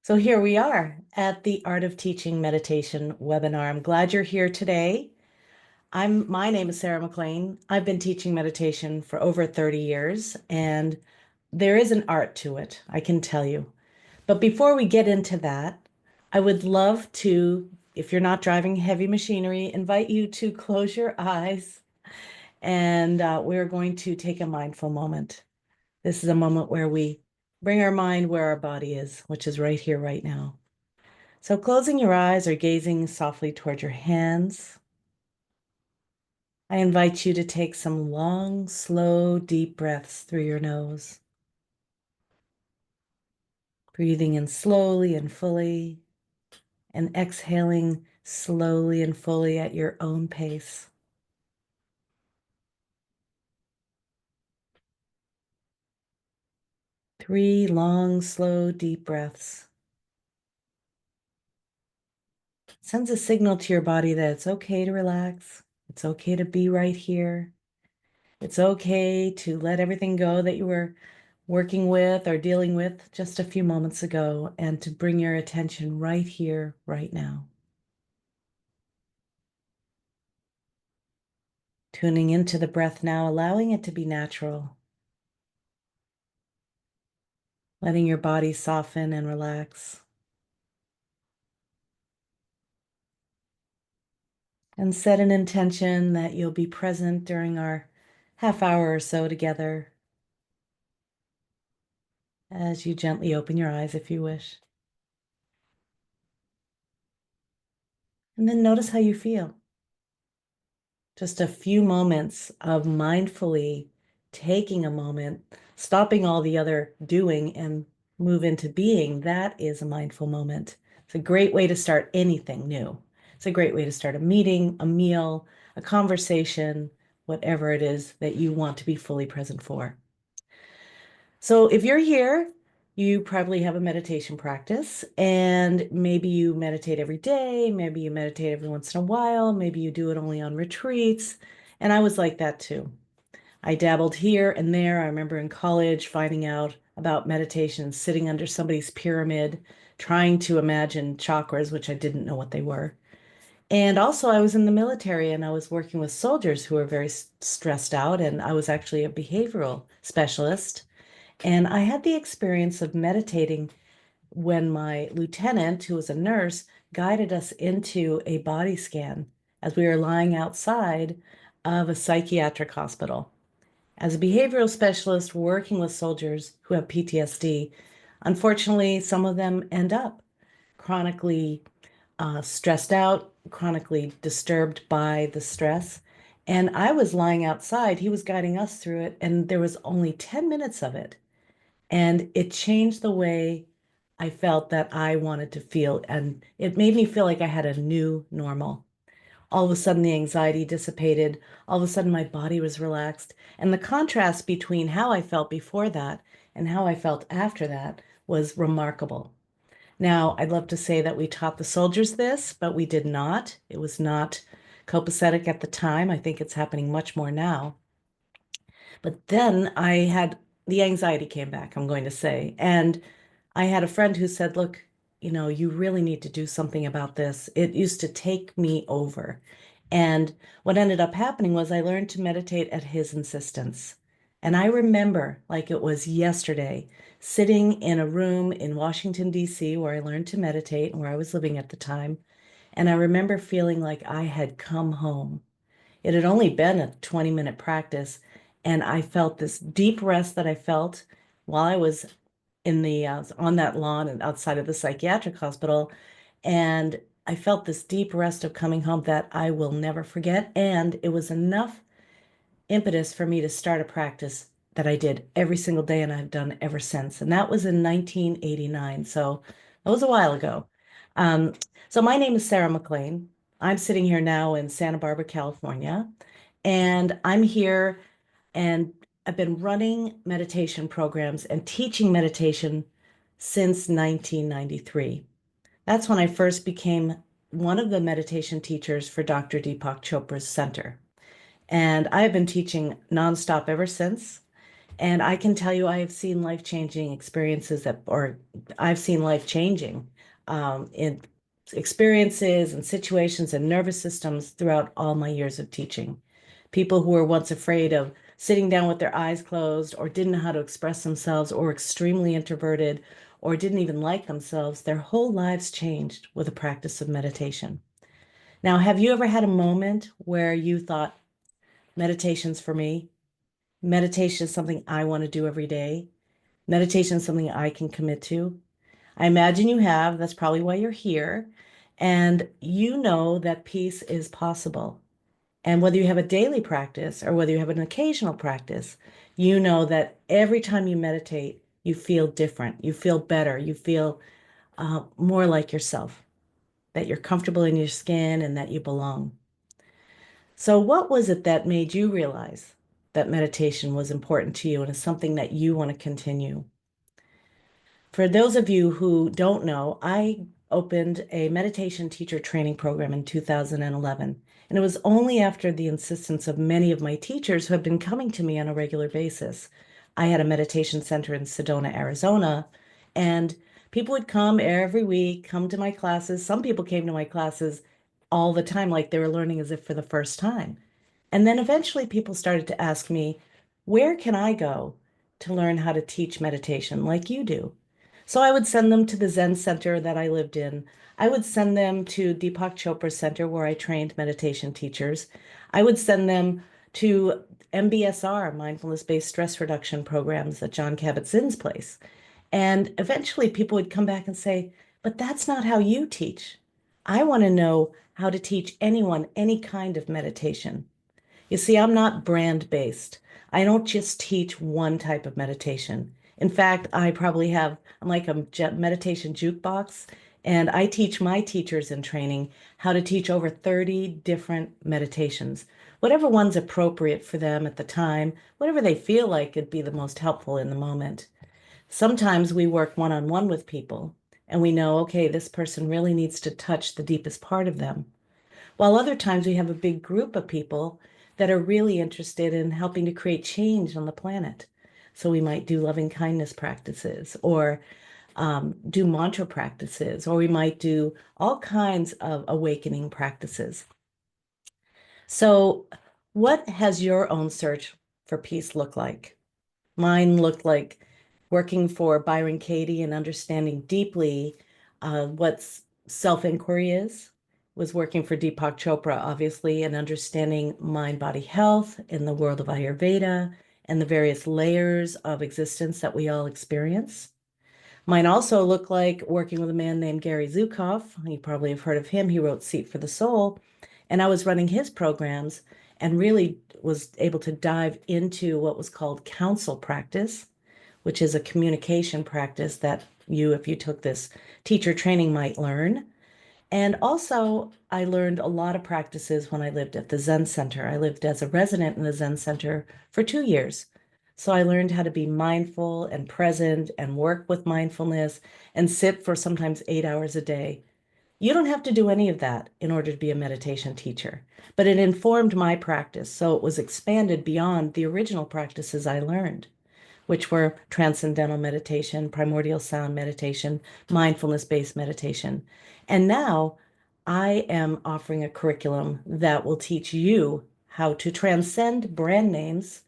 So here we are at the Art of Teaching Meditation webinar. I'm glad you're here today. My name is Sarah McLean. I've been teaching meditation for over 30 years, and there is an art to it, I can tell you. But before we get into that, I would love to, if you're not driving heavy machinery, invite you to close your eyes, and we're going to take a mindful moment. This is a moment where we bring our mind where our body is, which is right here, right now. So closing your eyes or gazing softly toward your hands, I invite you to take some long, slow, deep breaths through your nose, breathing in slowly and fully, and exhaling slowly and fully at your own pace. Three long, slow, deep breaths. Sends a signal to your body that it's okay to relax. It's okay to be right here. It's okay to let everything go that you were working with or dealing with just a few moments ago and to bring your attention right here, right now. Tuning into the breath now, allowing it to be natural, letting your body soften and relax. And set an intention that you'll be present during our half hour or so together as you gently open your eyes if you wish. And then notice how you feel. Just a few moments of mindfully taking a moment, stopping all the other doing and move into being, that is a mindful moment. It's a great way to start anything new. It's a great way to start a meeting, a meal, a conversation, whatever it is that you want to be fully present for. So if you're here, you probably have a meditation practice, and maybe you meditate every day, maybe you meditate every once in a while, maybe you do it only on retreats. And I was like that too. I dabbled here and there. I remember in college finding out about meditation, sitting under somebody's pyramid, trying to imagine chakras, which I didn't know what they were. And also, I was in the military and I was working with soldiers who were very stressed out, and I was actually a behavioral specialist. And I had the experience of meditating when my lieutenant, who was a nurse, guided us into a body scan as we were lying outside of a psychiatric hospital. As a behavioral specialist working with soldiers who have PTSD, unfortunately, some of them end up chronically stressed out, chronically disturbed by the stress. And I was lying outside, he was guiding us through it, and there was only 10 minutes of it. And it changed the way I felt that I wanted to feel. And it made me feel like I had a new normal. All of a sudden, the anxiety dissipated. All of a sudden, my body was relaxed. And the contrast between how I felt before that and how I felt after that was remarkable. Now, I'd love to say that we taught the soldiers this, but we did not. It was not copacetic at the time. I think it's happening much more now. But then I had the anxiety came back, I'm going to say. And I had a friend who said, look, you really need to do something about this. It used to take me over. And what ended up happening was I learned to meditate at his insistence. And I remember, like it was yesterday, sitting in a room in Washington, D.C., where I learned to meditate and where I was living at the time. And I remember feeling like I had come home. It had only been a 20-minute practice, and I felt this deep rest that I felt while I was in the on that lawn and outside of the psychiatric hospital. And I felt this deep rest of coming home that I will never forget. And it was enough impetus for me to start a practice that I did every single day and I've done ever since. And that was in 1989. So that was a while ago. Um, so my name is Sarah McLean. I'm sitting here now in Santa Barbara, California, and I'm here and I've been running meditation programs and teaching meditation since 1993. That's when I first became one of the meditation teachers for Dr. Deepak Chopra's center. And I've been teaching nonstop ever since. And I can tell you, I have seen life-changing experiences or I've seen life-changing in experiences and situations and nervous systems throughout all my years of teaching. People who were once afraid of sitting down with their eyes closed or didn't know how to express themselves or extremely introverted or didn't even like themselves, their whole lives changed with the practice of meditation. Now, have you ever had a moment where you thought, meditation's for me? Meditation is something I want to do every day. Meditation is something I can commit to. I imagine you have. That's probably why you're here. And you know that peace is possible. And whether you have a daily practice or whether you have an occasional practice, you know that every time you meditate, you feel different. You feel better. You feel more like yourself, that you're comfortable in your skin and that you belong. So, what was it that made you realize that meditation was important to you and is something that you want to continue? For those of you who don't know, I opened a meditation teacher training program in 2011. And it was only after the insistence of many of my teachers who have been coming to me on a regular basis. I had a meditation center in Sedona, Arizona, and people would come every week, come to my classes. Some people came to my classes all the time, like they were learning as if for the first time. And then eventually people started to ask me, where can I go to learn how to teach meditation like you do? So I would send them to the Zen center that I lived in. I would send them to Deepak Chopra's center where I trained meditation teachers. I would send them to MBSR, mindfulness-based stress reduction programs at John Kabat-Zinn's place. And eventually people would come back and say, but that's not how you teach. I want to know how to teach anyone any kind of meditation. You see, I'm not brand based. I don't just teach one type of meditation. In fact, I'm like a meditation jukebox, and I teach my teachers in training how to teach over 30 different meditations, whatever one's appropriate for them at the time, whatever they feel like would be the most helpful in the moment. Sometimes we work one-on-one with people, and we know, okay, this person really needs to touch the deepest part of them. While other times we have a big group of people that are really interested in helping to create change on the planet. So we might do loving kindness practices or do mantra practices, or we might do all kinds of awakening practices. So, what has your own search for peace look like? Mine looked like working for Byron Katie and understanding deeply what self-inquiry is, was working for Deepak Chopra, obviously, and understanding mind-body health in the world of Ayurveda and the various layers of existence that we all experience. Mine also looked like working with a man named Gary Zukav. You probably have heard of him. He wrote Seat for the Soul. And I was running his programs and really was able to dive into what was called counsel practice, which is a communication practice that you, if you took this teacher training, might learn. And also, I learned a lot of practices when I lived at the Zen Center. I lived as a resident in the Zen Center for 2 years. So I learned how to be mindful and present and work with mindfulness and sit for sometimes 8 hours a day. You don't have to do any of that in order to be a meditation teacher, but it informed my practice. So it was expanded beyond the original practices I learned, which were transcendental meditation, primordial sound meditation, mindfulness-based meditation. And now I am offering a curriculum that will teach you how to transcend brand names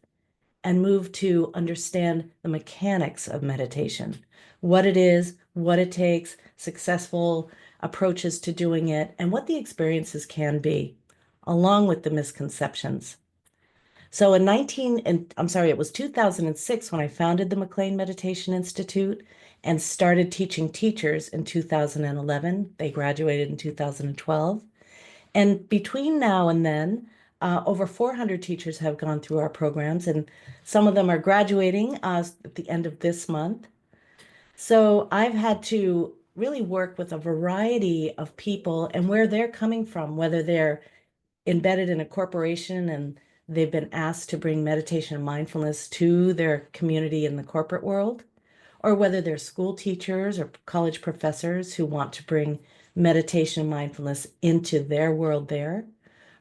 and move to understand the mechanics of meditation, what it is, what it takes, successful approaches to doing it, and what the experiences can be, along with the misconceptions. So it was 2006 when I founded the McLean Meditation Institute and started teaching teachers in 2011. They graduated in 2012. And between now and then, over 400 teachers have gone through our programs, and some of them are graduating at the end of this month. So I've had to really work with a variety of people and where they're coming from, whether they're embedded in a corporation and they've been asked to bring meditation and mindfulness to their community in the corporate world, or whether they're school teachers or college professors who want to bring meditation and mindfulness into their world there,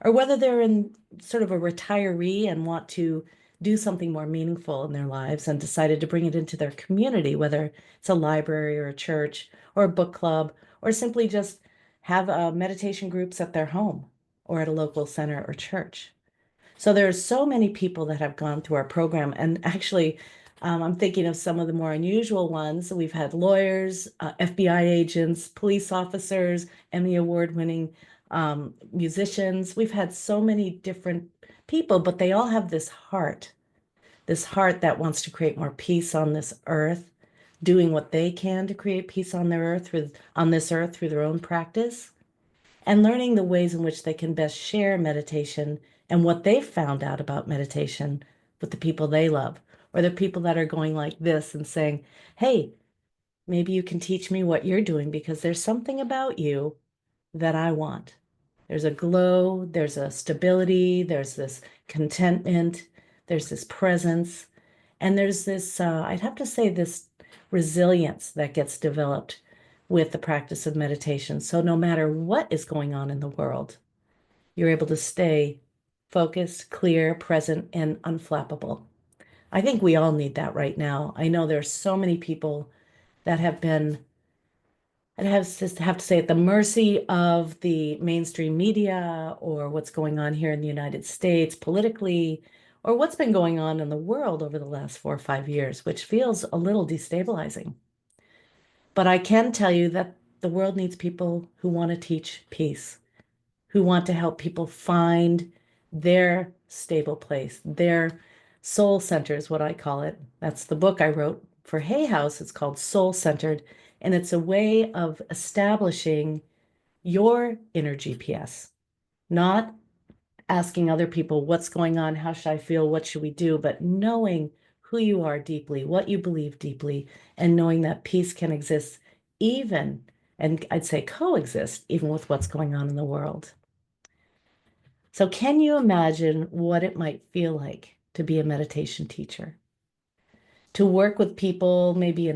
or whether they're in sort of a retiree and want to do something more meaningful in their lives and decided to bring it into their community, whether it's a library or a church or a book club, or simply just have meditation groups at their home or at a local center or church. So there are so many people that have gone through our program. And actually, I'm thinking of some of the more unusual ones. We've had lawyers, FBI agents, police officers, Emmy Award-winning musicians. We've had so many different people, but they all have this heart that wants to create more peace on this earth, doing what they can to create peace on their earth on this earth through their own practice and learning the ways in which they can best share meditation and what they've found out about meditation with the people they love, or the people that are going like this and saying, hey, maybe you can teach me what you're doing because there's something about you that I want. There's a glow, there's a stability, there's this contentment, there's this presence, and there's this, I'd have to say, this resilience that gets developed with the practice of meditation. So no matter what is going on in the world, you're able to stay focused, clear, present, and unflappable. I think we all need that right now. I know there's so many people that have been, I'd have to say, at the mercy of the mainstream media or what's going on here in the United States politically, or what's been going on in the world over the last 4 or 5 years, which feels a little destabilizing. But I can tell you that the world needs people who want to teach peace, who want to help people find their stable place, their soul center is what I call it. That's the book I wrote for Hay House. It's called Soul Centered, and it's a way of establishing your inner GPS, not asking other people what's going on, how should I feel, what should we do, but knowing who you are deeply, what you believe deeply, and knowing that peace can exist even, and I'd say coexist, even with what's going on in the world. So can you imagine what it might feel like to be a meditation teacher? To work with people, maybe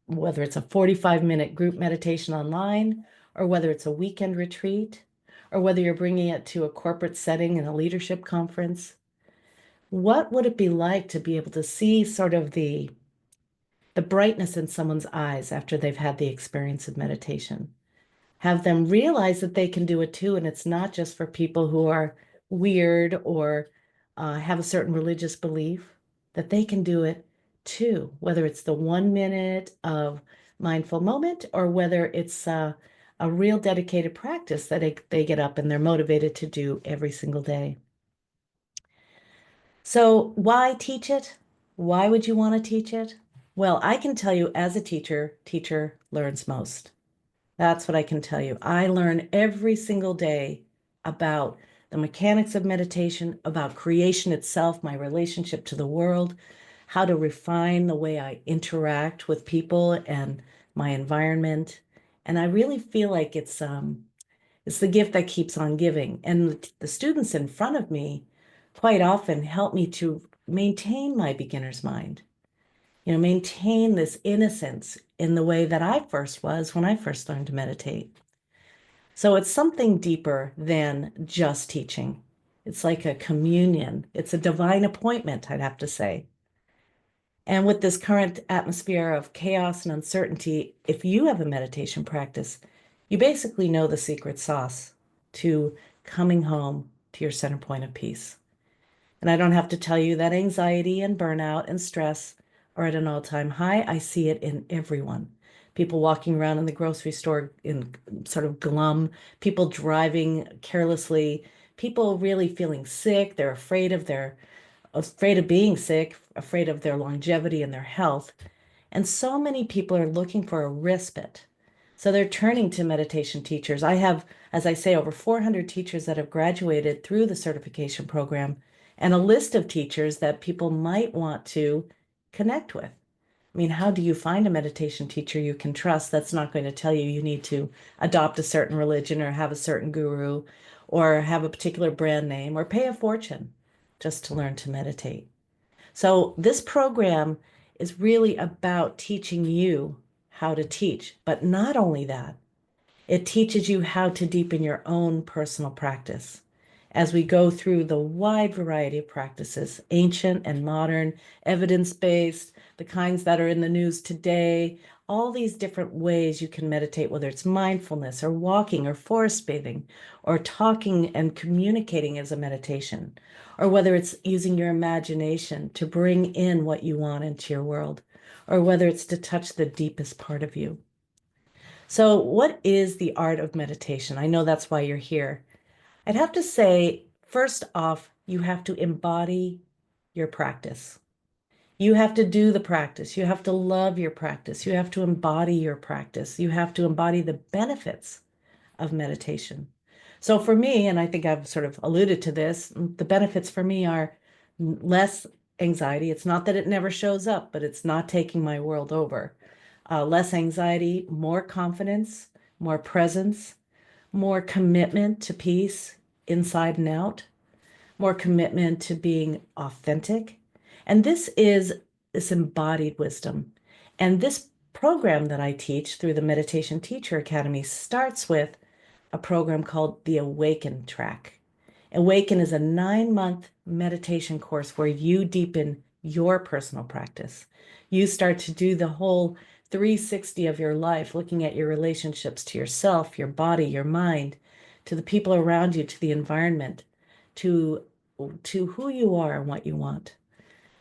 whether it's a 45-minute group meditation online, or whether it's a weekend retreat, or whether you're bringing it to a corporate setting in a leadership conference. What would it be like to be able to see sort of the brightness in someone's eyes after they've had the experience of meditation? Have them realize that they can do it too, and it's not just for people who are weird or have a certain religious belief, that they can do it too, whether it's the 1 minute of mindful moment or whether it's a real dedicated practice that they get up and they're motivated to do every single day. So why teach it? Why would you want to teach it? Well, I can tell you as a teacher learns most. That's what I can tell you. I learn every single day about the mechanics of meditation, about creation itself, my relationship to the world, how to refine the way I interact with people and my environment. And I really feel like it's the gift that keeps on giving. And the students in front of me quite often help me to maintain my beginner's mind, maintain this innocence in the way that I first was when I first learned to meditate. So it's something deeper than just teaching. It's like a communion. It's a divine appointment, I'd have to say. And with this current atmosphere of chaos and uncertainty, if you have a meditation practice, you basically know the secret sauce to coming home to your center point of peace. And I don't have to tell you that anxiety and burnout and stress are at an all-time high. I see it in everyone. People walking around in the grocery store in sort of glum, people driving carelessly, people really feeling sick. They're afraid of being sick, afraid of their longevity and their health. And so many people are looking for a respite. So they're turning to meditation teachers. I have, as I say, over 400 teachers that have graduated through the certification program and a list of teachers that people might want to connect with. I mean, how do you find a meditation teacher you can trust that's not going to tell you need to adopt a certain religion or have a certain guru or have a particular brand name or pay a fortune just to learn to meditate? So this program is really about teaching you how to teach, but not only that, it teaches you how to deepen your own personal practice as we go through the wide variety of practices, ancient and modern, evidence-based, the kinds that are in the news today, all these different ways you can meditate, whether it's mindfulness or walking or forest bathing or talking and communicating as a meditation, or whether it's using your imagination to bring in what you want into your world, or whether it's to touch the deepest part of you. So, what is the art of meditation? I know that's why you're here. I'd have to say, first off, you have to embody your practice. You have to do the practice. You have to love your practice. You have to embody your practice. You have to embody the benefits of meditation. So for me, and I think I've sort of alluded to this, the benefits for me are less anxiety. It's not that it never shows up, but it's not taking my world over. Less anxiety, more confidence, more presence, more commitment to peace inside and out, more commitment to being authentic. And this is this embodied wisdom. And this program that I teach through the Meditation Teacher Academy starts with a program called the Awaken track. Awaken is a 9-month meditation course where you deepen your personal practice. You start to do the whole 360 of your life, looking at your relationships to yourself, your body, your mind, to the people around you, to the environment, to, to who you are and what you want.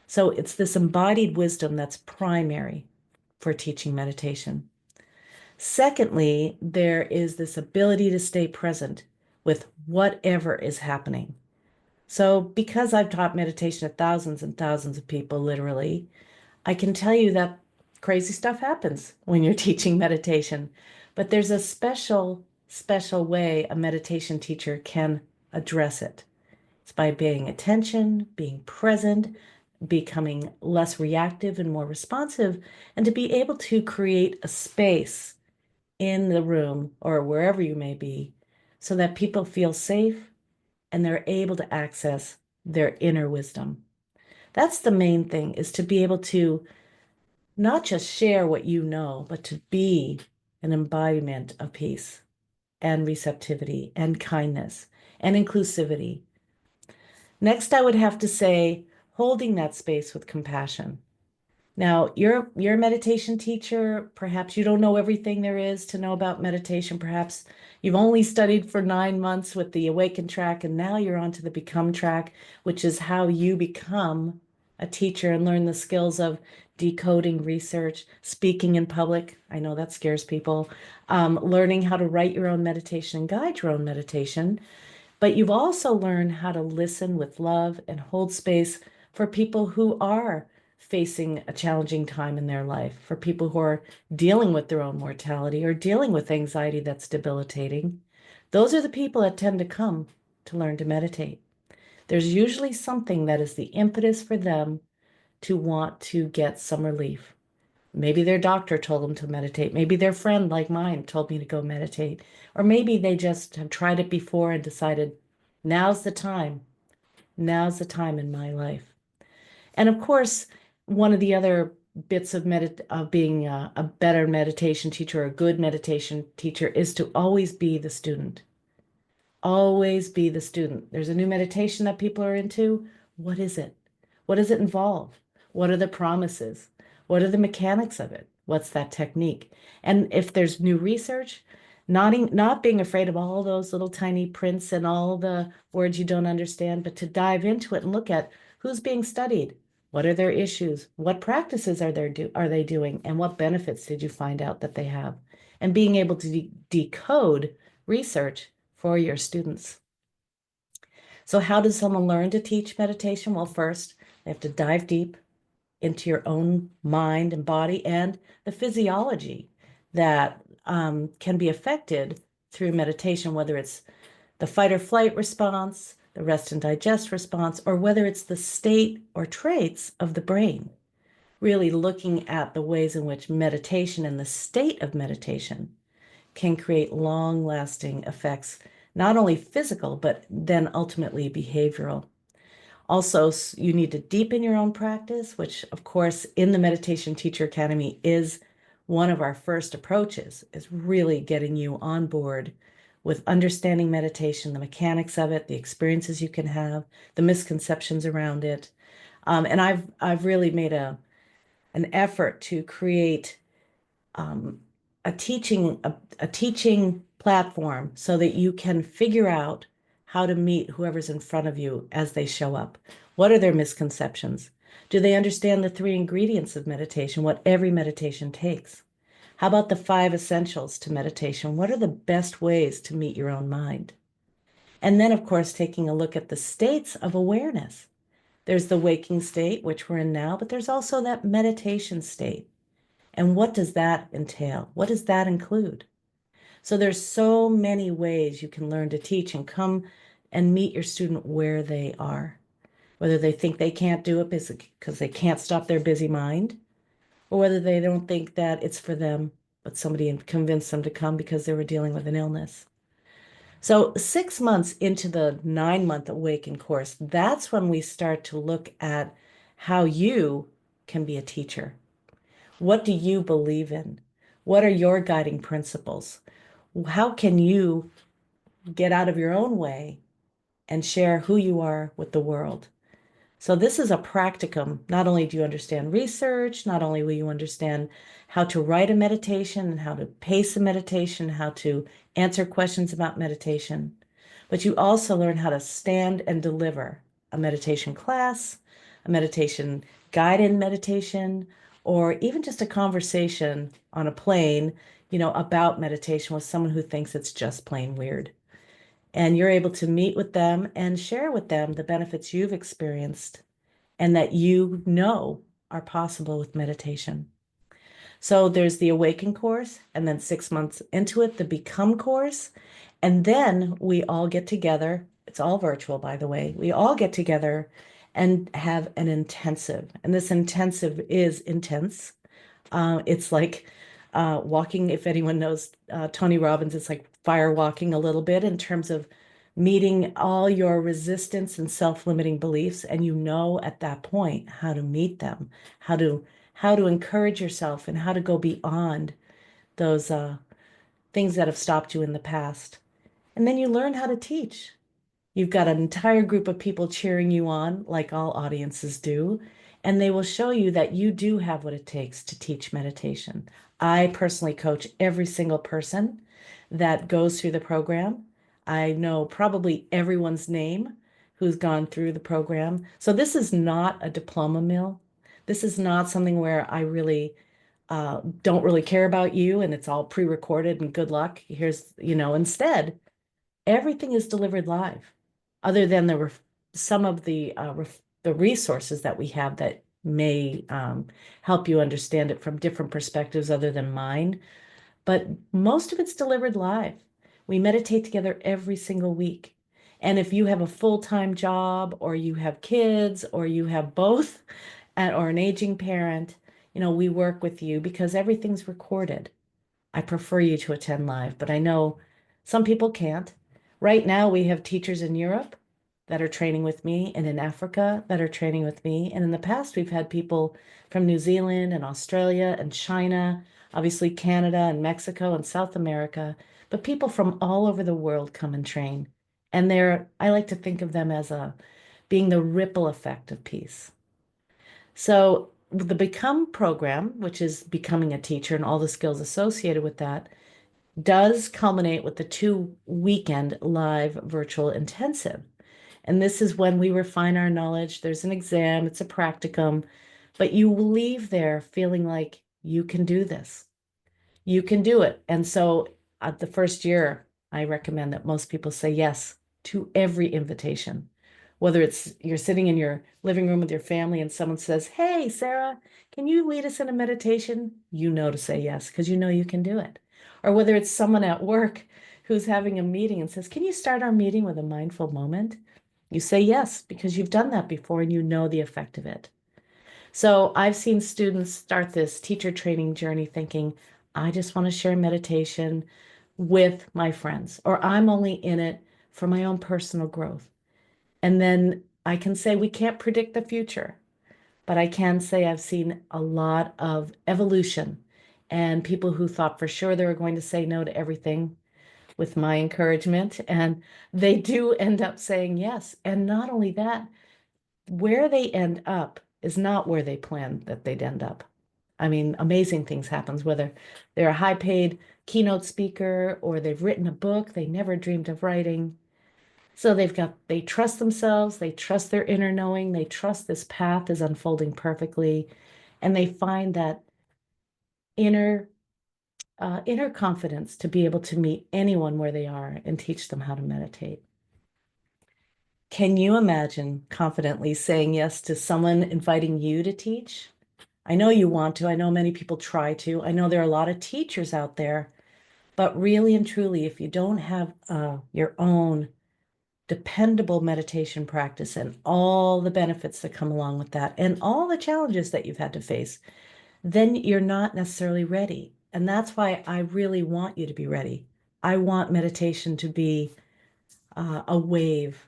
So it's this embodied wisdom that's primary for teaching meditation. Secondly, there is this ability to stay present with whatever is happening. So, because I've taught meditation to thousands and thousands of people, literally, I can tell you that crazy stuff happens when you're teaching meditation. But there's a special way a meditation teacher can address it. It's by paying attention, being present, becoming less reactive and more responsive, and to be able to create a space in the room or wherever you may be so that people feel safe and they're able to access their inner wisdom. That's the main thing, is to be able to not just share what you know, but to be an embodiment of peace and receptivity and kindness and inclusivity. Next, I would have to say holding that space with compassion. Now, you're a meditation teacher. Perhaps you don't know everything there is to know about meditation. Perhaps you've only studied for 9 months with the Awaken track, and now you're on to the Become track, which is how you become a teacher and learn the skills of decoding research, speaking in public. I know that scares people. Learning how to write your own meditation and guide your own meditation. But you've also learned how to listen with love and hold space for people who are facing a challenging time in their life, for people who are dealing with their own mortality or dealing with anxiety that's debilitating. Those are the people that tend to come to learn to meditate. There's usually something that is the impetus for them to want to get some relief. Maybe their doctor told them to meditate. Maybe their friend, like mine, told me to go meditate. Or maybe they just have tried it before and decided, now's the time. Now's the time in my life. And of course, one of the other bits of being a better meditation teacher, a good meditation teacher, is to always be the student. Always be the student. There's a new meditation that people are into. What is it? What does it involve? What are the promises? What are the mechanics of it? What's that technique? And if there's new research, not being afraid of all those little tiny prints and all the words you don't understand, but to dive into it and look at who's being studied. What are their issues? What practices are they doing? And what benefits did you find out that they have? And being able to decode research for your students. So how does someone learn to teach meditation? Well, first, they have to dive deep into your own mind and body and the physiology that can be affected through meditation, whether it's the fight or flight response, the rest and digest response, or whether it's the state or traits of the brain. Really looking at the ways in which meditation and the state of meditation can create long-lasting effects, not only physical, but then ultimately behavioral. Also, you need to deepen your own practice, which, of course, in the Meditation Teacher Academy is one of our first approaches, is really getting you on board with understanding meditation, the mechanics of it, the experiences you can have, the misconceptions around it. And I've really made an effort to create um, a teaching platform so that you can figure out how to meet whoever's in front of you as they show up. What are their misconceptions? Do they understand the three ingredients of meditation, what every meditation takes? How about the five essentials to meditation? What are the best ways to meet your own mind? And then, of course, taking a look at the states of awareness. There's the waking state, which we're in now, but there's also that meditation state. And what does that entail? What does that include? So there's so many ways you can learn to teach and come and meet your student where they are, whether they think they can't do it because they can't stop their busy mind, or whether they don't think that it's for them, but somebody convinced them to come because they were dealing with an illness. So 6 months into the 9-month Awaken course, that's when we start to look at how you can be a teacher. What do you believe in? What are your guiding principles? How can you get out of your own way and share who you are with the world? So this is a practicum. Not only do you understand research, not only will you understand how to write a meditation and how to pace a meditation, how to answer questions about meditation, but you also learn how to stand and deliver a meditation class, a meditation guided meditation, or even just a conversation on a plane, about meditation with someone who thinks it's just plain weird. And you're able to meet with them and share with them the benefits you've experienced and that are possible with meditation. So there's the Awaken course, and then 6 months into it, the Become course. And then we all get together. It's all virtual, by the way. We all get together and have an intensive. And this intensive is intense. It's like walking, if anyone knows Tony Robbins, it's like fire walking a little bit in terms of meeting all your resistance and self-limiting beliefs, and at that point how to meet them, how to encourage yourself, and how to go beyond those things that have stopped you in the past. And then you learn how to teach. You've got an entire group of people cheering you on, like all audiences do, and they will show you that you do have what it takes to teach meditation. I personally coach every single person that goes through the program. I know probably everyone's name who's gone through the program. So this is not a diploma mill. This is not something where I really don't really care about you and it's all pre-recorded and good luck. Instead, everything is delivered live, other than some of the resources that we have that may help you understand it from different perspectives other than mine. But most of it's delivered live. We meditate together every single week. And if you have a full-time job or you have kids or you have both or an aging parent, we work with you because everything's recorded. I prefer you to attend live, but I know some people can't. Right now, we have teachers in Europe that are training with me and in Africa that are training with me. And in the past, we've had people from New Zealand and Australia and China, obviously Canada and Mexico and South America, but people from all over the world come and train. And I like to think of them as being the ripple effect of peace. So the Become program, which is becoming a teacher and all the skills associated with that, does culminate with the 2-weekend live virtual intensive. And this is when we refine our knowledge. There's an exam, it's a practicum, but you will leave there feeling like you can do this. You can do it. And so at the first year, I recommend that most people say yes to every invitation. Whether it's you're sitting in your living room with your family and someone says, "Hey, Sarah, can you lead us in a meditation?" You know to say yes because you know you can do it. Or whether it's someone at work who's having a meeting and says, "Can you start our meeting with a mindful moment?" You say yes because you've done that before and you know the effect of it. So I've seen students start this teacher training journey thinking, I just want to share meditation with my friends, or I'm only in it for my own personal growth. And then I can say we can't predict the future, but I can say I've seen a lot of evolution and people who thought for sure they were going to say no to everything with my encouragement, and they do end up saying yes. And not only that, where they end up is not where they planned that they'd end up. I mean, amazing things happens, whether they're a high-paid keynote speaker or they've written a book they never dreamed of writing. So they trust themselves, they trust their inner knowing, they trust this path is unfolding perfectly, and they find that inner inner confidence to be able to meet anyone where they are and teach them how to meditate. Can you imagine confidently saying yes to someone inviting you to teach? I know you want to. I know many people try to. I know there are a lot of teachers out there, but really and truly, if you don't have your own dependable meditation practice and all the benefits that come along with that and all the challenges that you've had to face, then you're not necessarily ready. And that's why I really want you to be ready. I want meditation to be a wave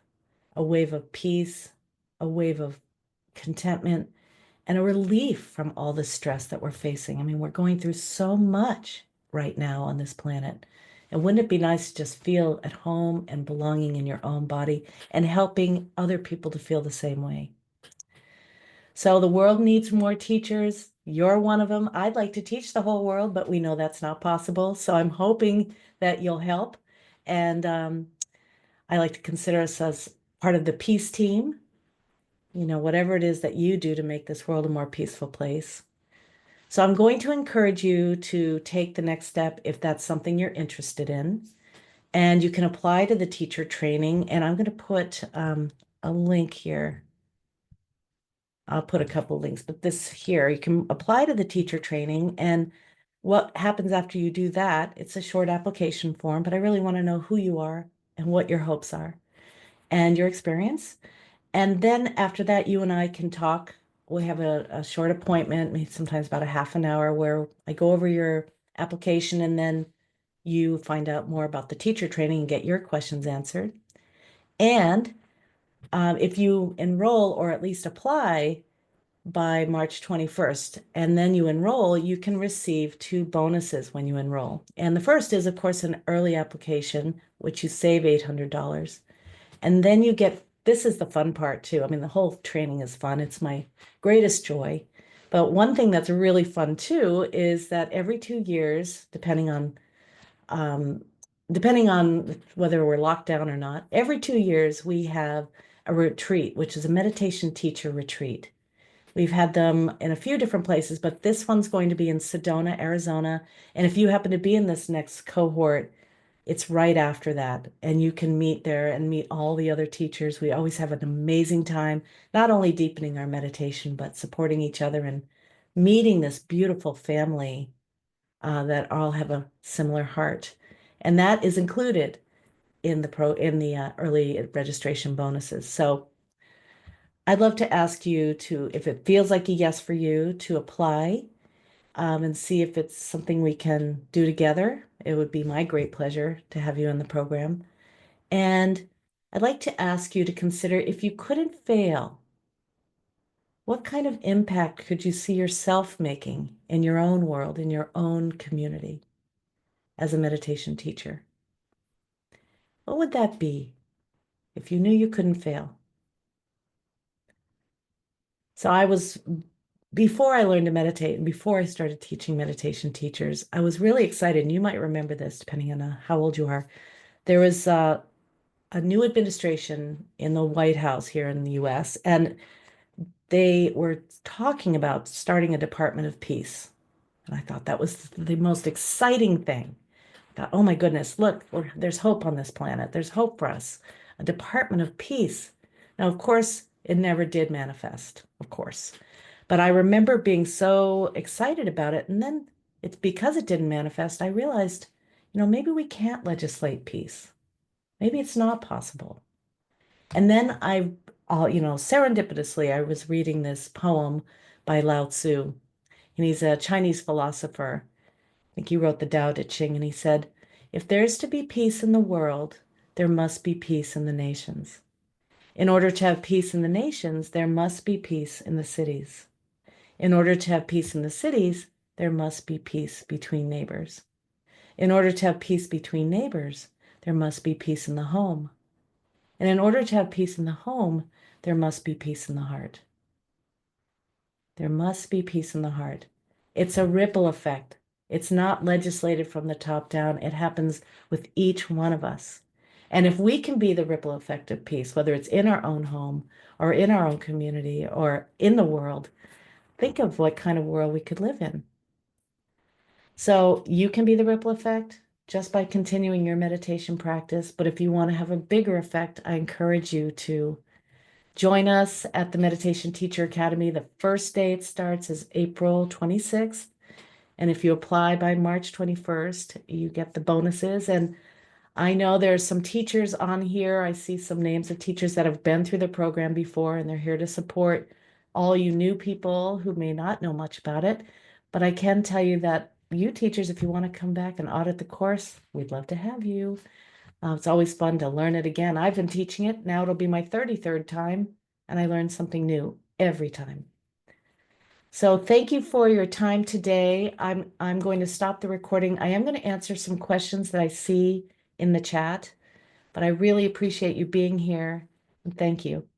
of peace, a wave of contentment, and a relief from all the stress that we're facing. I mean, we're going through so much right now on this planet. And wouldn't it be nice to just feel at home and belonging in your own body and helping other people to feel the same way? So the world needs more teachers. You're one of them. I'd like to teach the whole world, but we know that's not possible. So I'm hoping that you'll help. And I like to consider us as part of the peace team, whatever it is that you do to make this world a more peaceful place. So I'm going to encourage you to take the next step if that's something you're interested in. And you can apply to the teacher training. And I'm going to put a link here. I'll put a couple links, but this here, you can apply to the teacher training. And what happens after you do that, it's a short application form, but I really want to know who you are and what your hopes are and your experience. And then after that, you and I can talk. We have a short appointment, maybe sometimes about a half an hour, where I go over your application and then you find out more about the teacher training and get your questions answered. And if you enroll or at least apply by March 21st, and then you enroll, you can receive two bonuses when you enroll. And the first is, of course, an early application, which you save $800. And then you get, this is the fun part too. I mean, the whole training is fun. It's my greatest joy. But one thing that's really fun too is that every 2 years, um, depending on whether we're locked down or not, every 2 years we have a retreat, which is a meditation teacher retreat. We've had them in a few different places, but this one's going to be in Sedona, Arizona. And if you happen to be in this next cohort, it's right after that, and you can meet there and meet all the other teachers. We always have an amazing time, not only deepening our meditation, but supporting each other and meeting this beautiful family that all have a similar heart. And that is included in the early registration bonuses. So I'd love to ask you to, if it feels like a yes for you, to apply and see if it's something we can do together. It would be my great pleasure to have you in the program. And I'd like to ask you to consider, if you couldn't fail, what kind of impact could you see yourself making in your own world, in your own community as a meditation teacher? What would that be if you knew you couldn't fail? So before I learned to meditate and before I started teaching meditation teachers, I was really excited. And you might remember this depending on how old you are. There was a new administration in the White House here in the US, and they were talking about starting a Department of Peace. And I thought that was the most exciting thing. I thought, oh my goodness, look, there's hope on this planet. There's hope for us. A Department of Peace. Now, of course, it never did manifest, of course. But I remember being so excited about it. And then it's because it didn't manifest, I realized, maybe we can't legislate peace. Maybe it's not possible. And then serendipitously, I was reading this poem by Lao Tzu, and he's a Chinese philosopher. I think he wrote the Tao Te Ching, and he said, if there's to be peace in the world, there must be peace in the nations. In order to have peace in the nations, there must be peace in the cities. In order to have peace in the cities, there must be peace between neighbors. In order to have peace between neighbors, there must be peace in the home. And in order to have peace in the home, there must be peace in the heart. There must be peace in the heart. It's a ripple effect. It's not legislated from the top down. It happens with each one of us. And if we can be the ripple effect of peace, whether it's in our own home or in our own community or in the world, think of what kind of world we could live in. So you can be the ripple effect just by continuing your meditation practice. But if you want to have a bigger effect, I encourage you to join us at the Meditation Teacher Academy. The first day it starts is April 26th. And if you apply by March 21st, you get the bonuses. And I know there's some teachers on here. I see some names of teachers that have been through the program before, and they're here to support all you new people who may not know much about it. But I can tell you that you teachers, if you want to come back and audit the course, we'd love to have you. It's always fun to learn it again. I've been teaching it. Now it'll be my 33rd time, and I learn something new every time. So thank you for your time today. I'm going to stop the recording. I am going to answer some questions that I see in the chat, but I really appreciate you being here, and thank you.